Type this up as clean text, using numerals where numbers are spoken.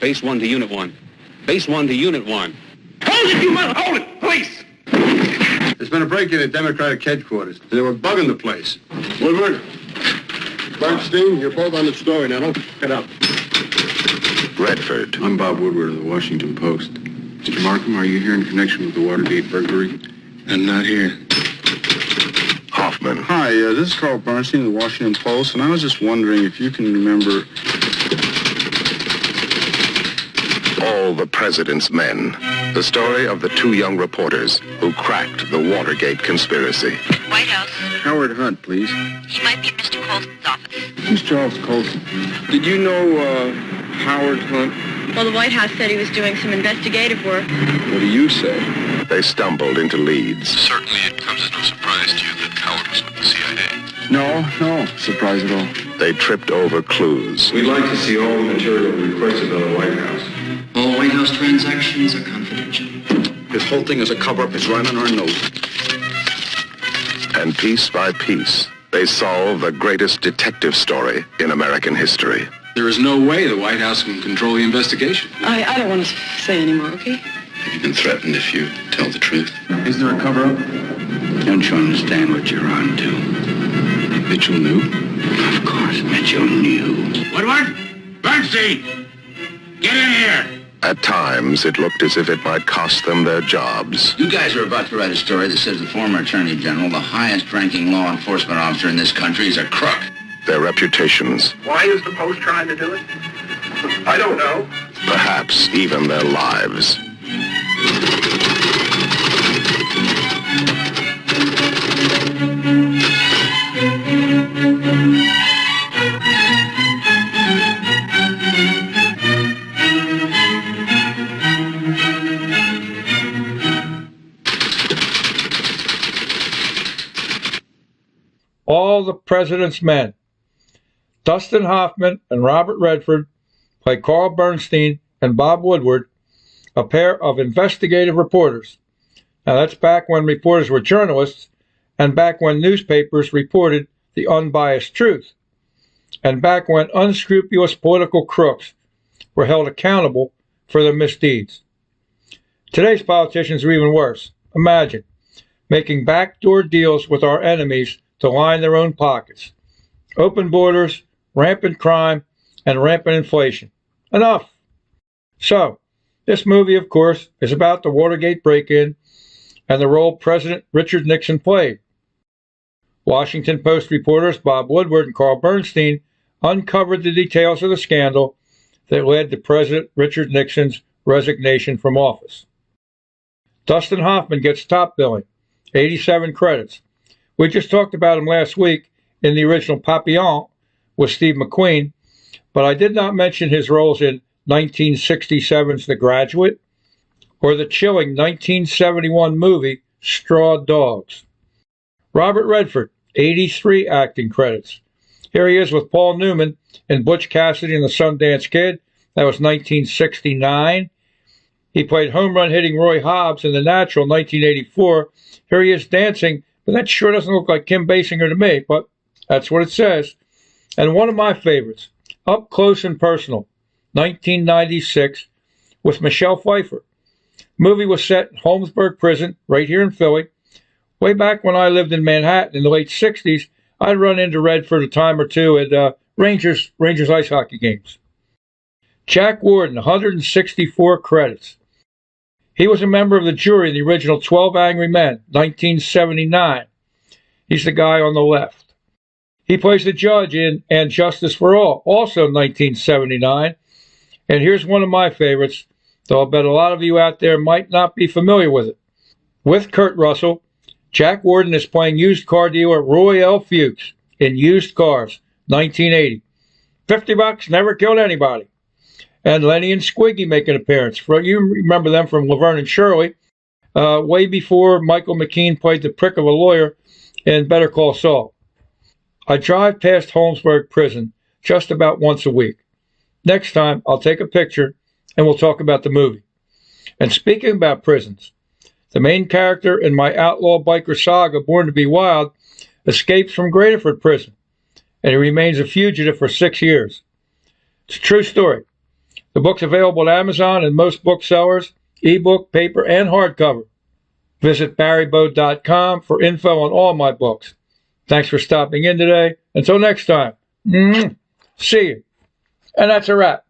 Base 1 to Unit 1. Base 1 to Unit 1. Hold it, you mother! Hold it! Police! There's been a break-in at Democratic headquarters. They were bugging the place. Woodward, Bernstein, you're both on the story now. Don't get up. Redford. I'm Bob Woodward of the Washington Post. Mr. Markham, are you here in connection with the Watergate burglary? I'm not here. Hoffman. Hi, this is Carl Bernstein of the Washington Post, and I was just wondering if you can remember... All the President's Men. The story of the two young reporters who cracked the Watergate conspiracy. White House. Howard Hunt, please. He might be in Mr. Colson's office. Who's Charles Colson? Did you know, Howard Hunt? Well, the White House said he was doing some investigative work. What do you say? They stumbled into leads. Certainly it comes as no surprise to you that Howard was with the CIA. No surprise at all. They tripped over clues. We'd like to see all the material requested by the White House. All White House transactions are confidential. This whole thing is a cover-up. It's right on our nose. And piece by piece, they solve the greatest detective story in American history. There is no way the White House can control the investigation. I don't want to say any more, okay? Have you been threatened if you tell the truth? Is there a cover-up? Don't you understand what you're on to? Mitchell knew? Of course, Mitchell knew. Woodward! Bernstein! Get in here! At times, it looked as if it might cost them their jobs. You guys are about to write a story that says the former Attorney General, the highest-ranking law enforcement officer in this country, is a crook. Their reputations. Why is the Post trying to do it? I don't know. Perhaps even their lives. All the President's Men. Dustin Hoffman and Robert Redford play Carl Bernstein and Bob Woodward, a pair of investigative reporters. Now that's back when reporters were journalists, and back when newspapers reported the unbiased truth, and back when unscrupulous political crooks were held accountable for their misdeeds. Today's politicians are even worse. Imagine making backdoor deals with our enemies to line their own pockets. Open borders, rampant crime, and rampant inflation. Enough! So, this movie, of course, is about the Watergate break-in and the role President Richard Nixon played. Washington Post reporters Bob Woodward and Carl Bernstein uncovered the details of the scandal that led to President Richard Nixon's resignation from office. Dustin Hoffman gets top billing, 87 credits. We just talked about him last week in the original Papillon with Steve McQueen, but I did not mention his roles in 1967's The Graduate or the chilling 1971 movie Straw Dogs. Robert Redford, 83 acting credits. Here he is with Paul Newman in Butch Cassidy and the Sundance Kid. That was 1969. He played home run hitting Roy Hobbs in The Natural, 1984. Here he is dancing, but that sure doesn't look like Kim Basinger to me, but that's what it says. And one of my favorites, Up Close and Personal, 1996, with Michelle Pfeiffer. The movie was set in Holmesburg Prison, right here in Philly. Way back when I lived in Manhattan in the late 60s, I'd run into Redford a time or two at Rangers ice hockey games. Jack Warden, 164 credits. He was a member of the jury in the original 12 Angry Men, 1979. He's the guy on the left. He plays the judge in And Justice for All, also 1979. And here's one of my favorites, though I'll bet a lot of you out there might not be familiar with it. With Kurt Russell, Jack Warden is playing used car dealer Roy L. Fuchs in Used Cars, 1980. $50, never killed anybody. And Lenny and Squiggy make an appearance. You remember them from Laverne and Shirley, way before Michael McKean played the prick of a lawyer in Better Call Saul. I drive past Holmesburg Prison just about once a week. Next time, I'll take a picture and we'll talk about the movie. And speaking about prisons, the main character in my outlaw biker saga, Born to be Wild, escapes from Graterford Prison, and he remains a fugitive for 6 years. It's a true story. The book's available at Amazon and most booksellers, ebook, paper, and hardcover. Visit barrybode.com for info on all my books. Thanks for stopping in today. Until next time, see you. And that's a wrap.